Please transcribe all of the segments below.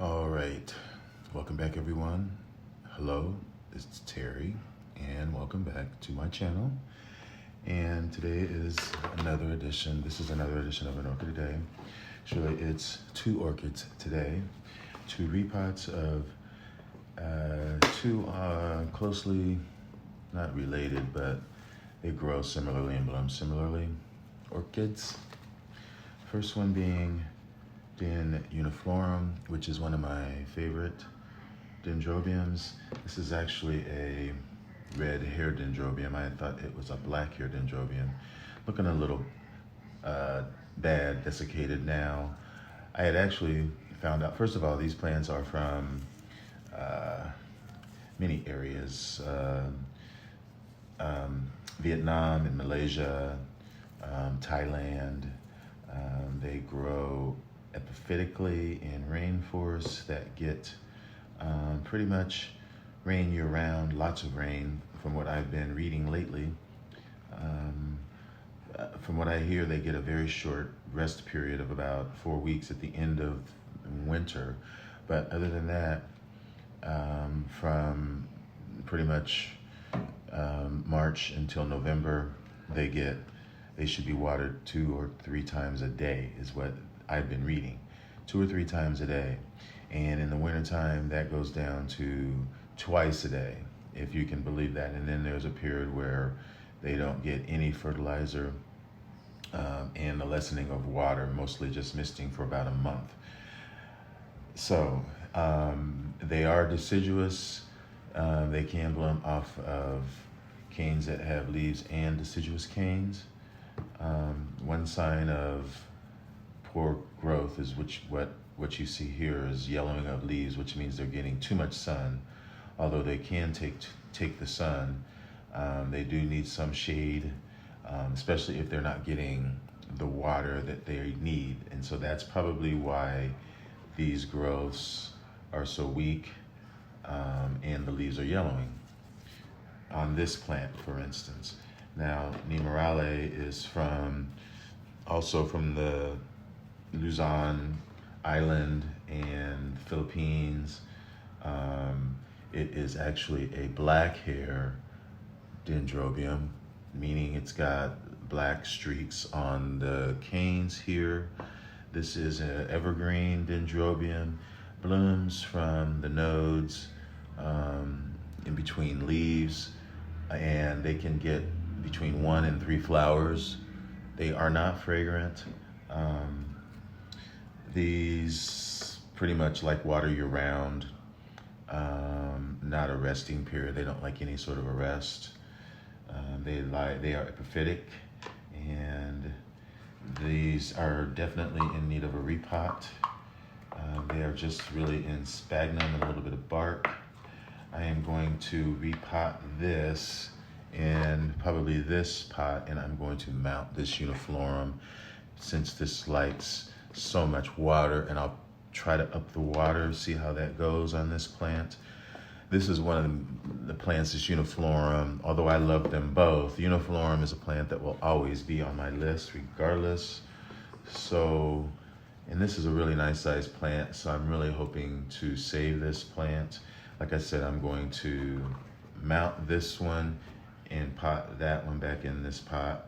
All right, welcome back everyone. Hello, it's Terry and welcome back to my channel. And today is another edition. This is another edition of An Orchid a Day. Actually, it's two orchids today, two repots of two closely, not related, but they grow similarly and bloom similarly, orchids. First one being Uniflorum, which is one of my favorite dendrobiums. This is actually a red hair dendrobium. I thought it was a black hair dendrobium. Looking a little bad, desiccated now. I had actually found out, first of all, these plants are from many areas, Vietnam and Malaysia, Thailand. They grow epiphytically in rainforests that get pretty much rain year-round, lots of rain from what I've been reading lately. From what I hear, they get a very short rest period of about 4 weeks at the end of winter. But other than that, from pretty much March until November, they should be watered 2 or 3 times a day is what I've been reading, 2 or 3 times a day. And in the wintertime, that goes down to twice a day, if you can believe that. And then there's a period where they don't get any fertilizer and the lessening of water, mostly just misting for about a month. So they are deciduous. They can bloom off of canes that have leaves and deciduous canes. One sign of poor growth is what you see here is yellowing of leaves, which means they're getting too much sun. Although they can take the sun, they do need some shade, especially if they're not getting the water that they need. And so that's probably why these growths are so weak and the leaves are yellowing on this plant, for instance. Now, NemoRaleigh is also from the Luzon Island and Philippines. It is actually a black hair dendrobium, meaning it's got black streaks on the canes here. This is an evergreen dendrobium, blooms from the nodes in between leaves, and they can get between 1 and 3 flowers. They are not fragrant. These pretty much like water year round, not a resting period. They don't like any sort of a rest. They are epiphytic, and these are definitely in need of a repot. They are just really in sphagnum and a little bit of bark. I am going to repot this in probably this pot, and I'm going to mount this Uniflorum since this likes so much water, and I'll try to up the water, see how that goes on this plant. This is one of the plants, this Uniflorum. Although I love them both, Uniflorum is a plant that will always be on my list regardless. So, and this is a really nice sized plant, so I'm really hoping to save this plant. Like I said, I'm going to mount this one and pot that one back in this pot.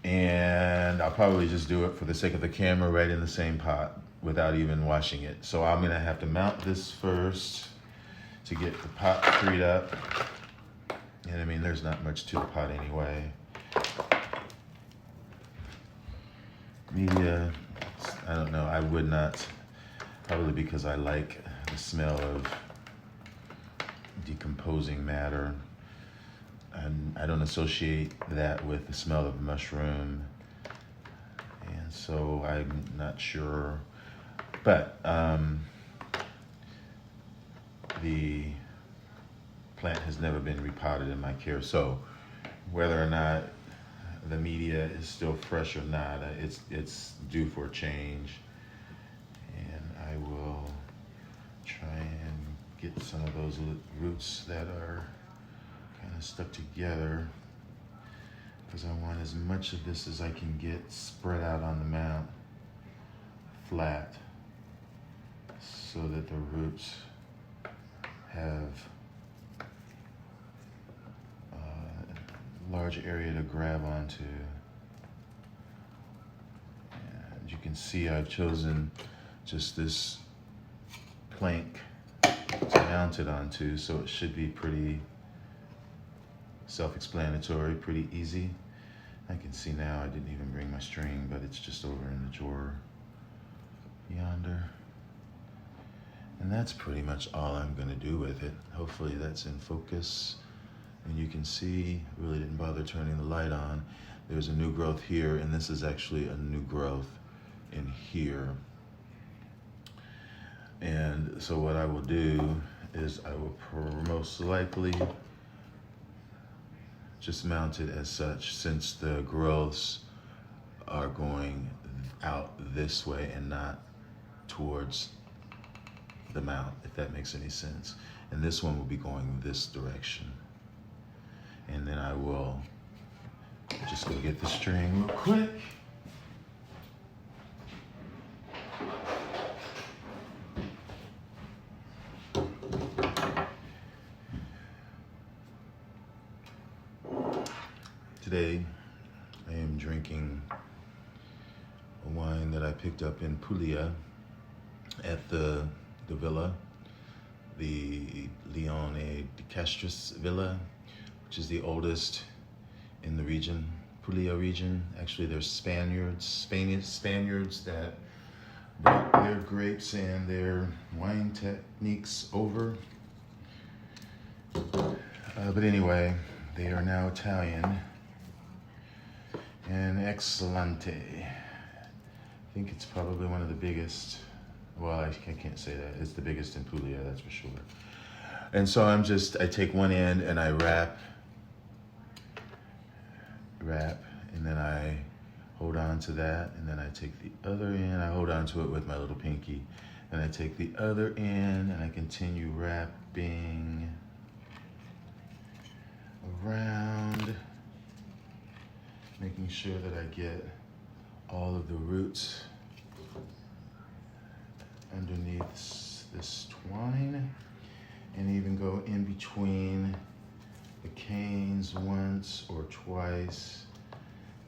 And I'll probably just do it for the sake of the camera right in the same pot without even washing it. So I'm gonna have to mount this first to get the pot freed up. And I mean, there's not much to the pot anyway. Media, I don't know, I would not, probably because I like the smell of decomposing matter. And I don't associate that with the smell of mushroom. And so I'm not sure, but the plant has never been repotted in my care. So whether or not the media is still fresh or not, it's due for a change. And I will try and get some of those roots that are kind of stuck together, because I want as much of this as I can get spread out on the mount flat. so that the roots have a large area to grab onto. And you can see I've chosen just this plank to mount it onto, so it should be pretty self-explanatory, pretty easy. I can see now I didn't even bring my string, but it's just over in the drawer yonder. And that's pretty much all I'm gonna do with it. Hopefully that's in focus. And you can see, really didn't bother turning the light on. There's a new growth here, and this is actually a new growth in here. And so what I will do is I will most likely just mount it as such, since the growths are going out this way and not towards the mount, if that makes any sense. And this one will be going this direction. And then I will just go get the string real quick. Today, I am drinking a wine that I picked up in Puglia at the villa, the Leone di Castris villa, which is the oldest in the region, Puglia region. Actually, there's Spaniards that brought their grapes and their wine techniques over. But anyway, they are now Italian. And Excellente. I think it's probably one of the biggest. Well, I can't say that. It's the biggest in Puglia, that's for sure. And so I take one end and I wrap, and then I hold on to that, and then I take the other end, I hold on to it with my little pinky, and I take the other end and I continue wrapping around, making sure that I get all of the roots underneath this twine, and even go in between the canes once or twice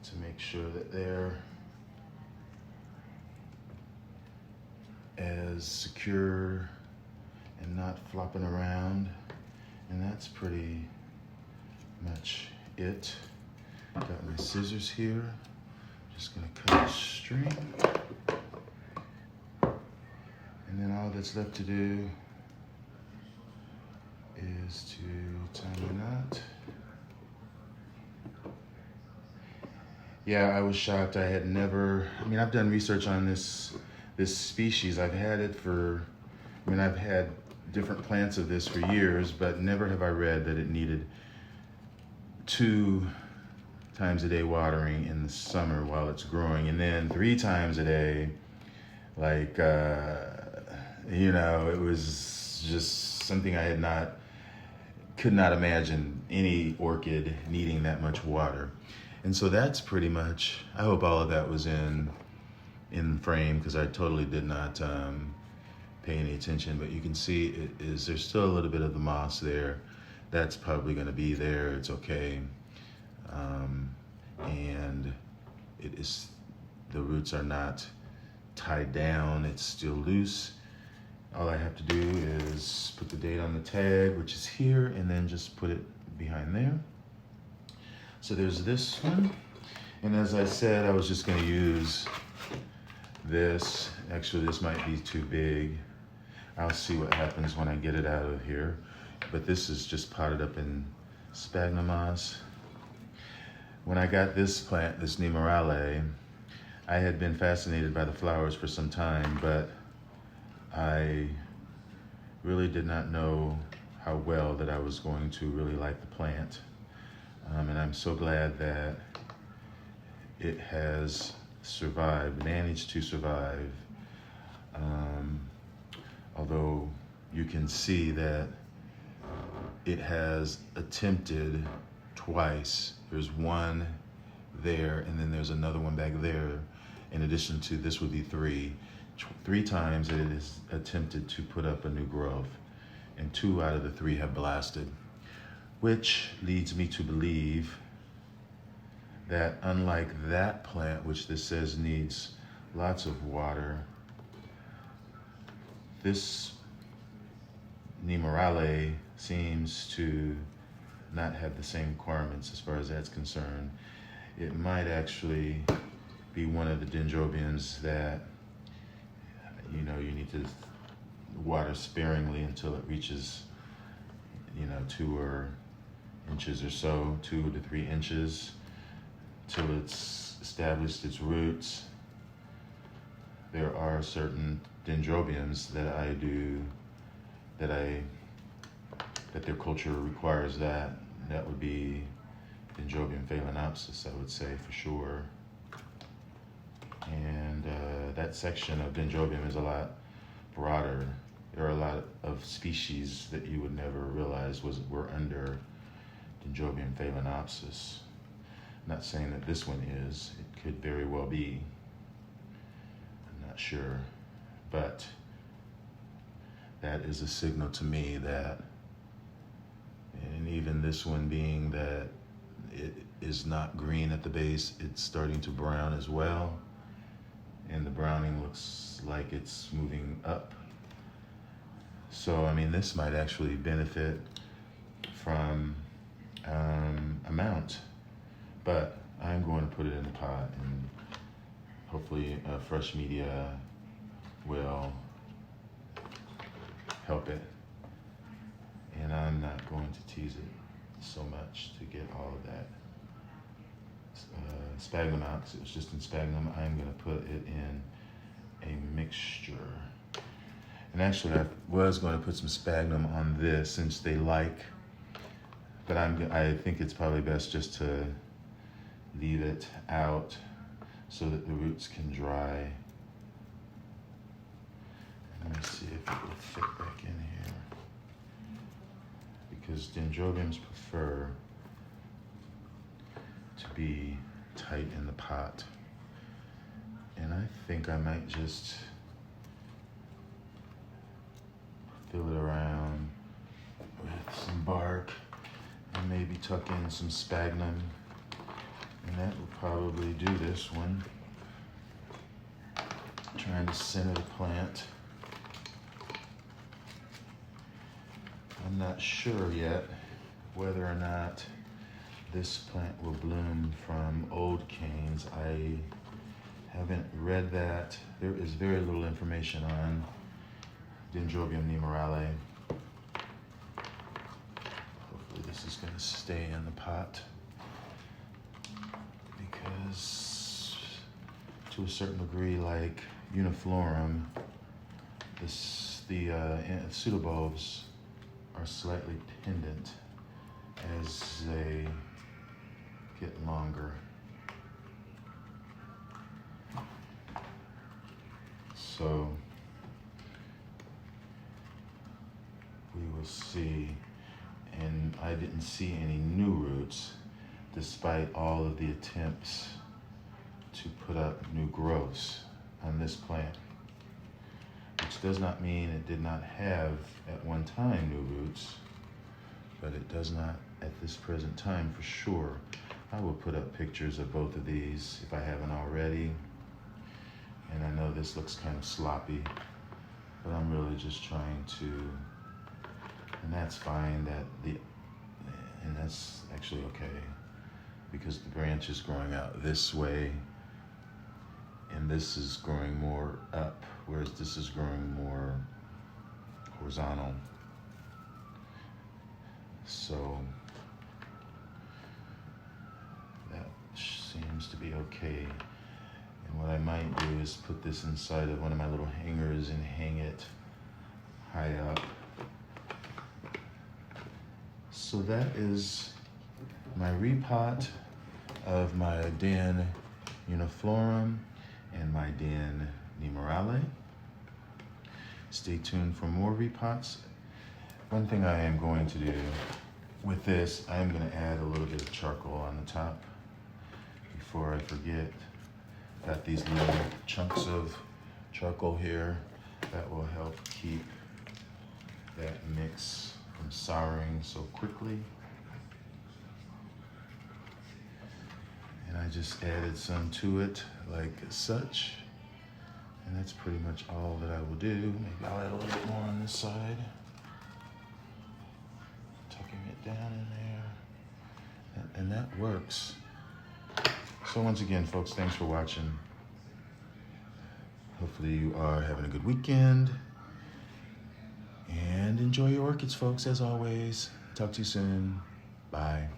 to make sure that they're as secure and not flopping around. And that's pretty much it. Got my scissors here. Just gonna cut a string. And then all that's left to do is to tie my knot. Yeah, I was shocked. I had never, I've done research on this species. I've had different plants of this for years, but never have I read that it needed 2 times a day watering in the summer while it's growing, and then 3 times a day, it was just something I could not imagine any orchid needing that much water. And so that's pretty much, I hope all of that was in frame, because I totally did not pay any attention, but you can see there's still a little bit of the moss there. That's probably gonna be there, it's okay. And the roots are not tied down, it's still loose. All I have to do is put the date on the tag, which is here, and then just put it behind there. So there's this one. And as I said, I was just gonna use this. Actually, this might be too big. I'll see what happens when I get it out of here. But this is just potted up in sphagnum moss. When I got this plant, this NemoRaleigh, I had been fascinated by the flowers for some time, but I really did not know how well that I was going to really like the plant. And I'm so glad that it has managed to survive. Although you can see that it has attempted twice. There's one there, and then there's another one back there. In addition to this would be 3 3 times it has attempted to put up a new growth, and 2 out of the 3 have blasted, which leads me to believe that unlike that plant, which this says needs lots of water, this NemoRaleigh seems to not have the same requirements as far as that's concerned. It might actually be one of the dendrobiums that, you know, you need to water sparingly until it reaches, you know, 2 inches or so, 2 to 3 inches, till it's established its roots. There are certain dendrobiums that their culture requires that. That would be Dendrobium phalaenopsis, I would say for sure. And that section of Dendrobium is a lot broader. There are a lot of species that you would never realize were under Dendrobium phalaenopsis. I'm not saying that this one is. It could very well be. I'm not sure. But that is a signal to me that, and even this one being that it is not green at the base, it's starting to brown as well. And the browning looks like it's moving up. So, I mean, this might actually benefit from a mount. But I'm going to put it in a pot, and hopefully fresh media will help it. And I'm not going to tease it so much to get all of that sphagnum out, because it was just in sphagnum. I'm going to put it in a mixture. And actually, I was going to put some sphagnum on this since they like, but I think it's probably best just to leave it out so that the roots can dry. Let me see if it will fit back in here, because dendrobiums prefer to be tight in the pot. And I think I might just fill it around with some bark and maybe tuck in some sphagnum. And that will probably do this one. Trying to center the plant. I'm not sure yet whether or not this plant will bloom from old canes. I haven't read that. There is very little information on Dendrobium NemoRaleigh. Hopefully this is going to stay in the pot, because to a certain degree, like Uniflorum, the pseudobulbs are slightly pendant as they get longer. So we will see. And I didn't see any new roots despite all of the attempts to put up new growths on this plant, which does not mean it did not have at one time new roots, but it does not at this present time for sure. I will put up pictures of both of these if I haven't already. And I know this looks kind of sloppy, but I'm really just trying to, and that's fine, and that's actually okay, because the branch is growing out this way, and this is growing more up, whereas this is growing more horizontal. So that seems to be okay. And what I might do is put this inside of one of my little hangers and hang it high up. So that is my repot of my Den Uniflorum and my Den NemoRaleigh. Stay tuned for more repots. One thing I am going to do with this, I am going to add a little bit of charcoal on the top before I forget. Got these little chunks of charcoal here that will help keep that mix from souring so quickly. And I just added some to it like such. And that's pretty much all that I will do. Maybe I'll add a little bit more on this side. Tucking it down in there. And that works. So once again, folks, thanks for watching. Hopefully you are having a good weekend. And enjoy your orchids, folks, as always. Talk to you soon. Bye.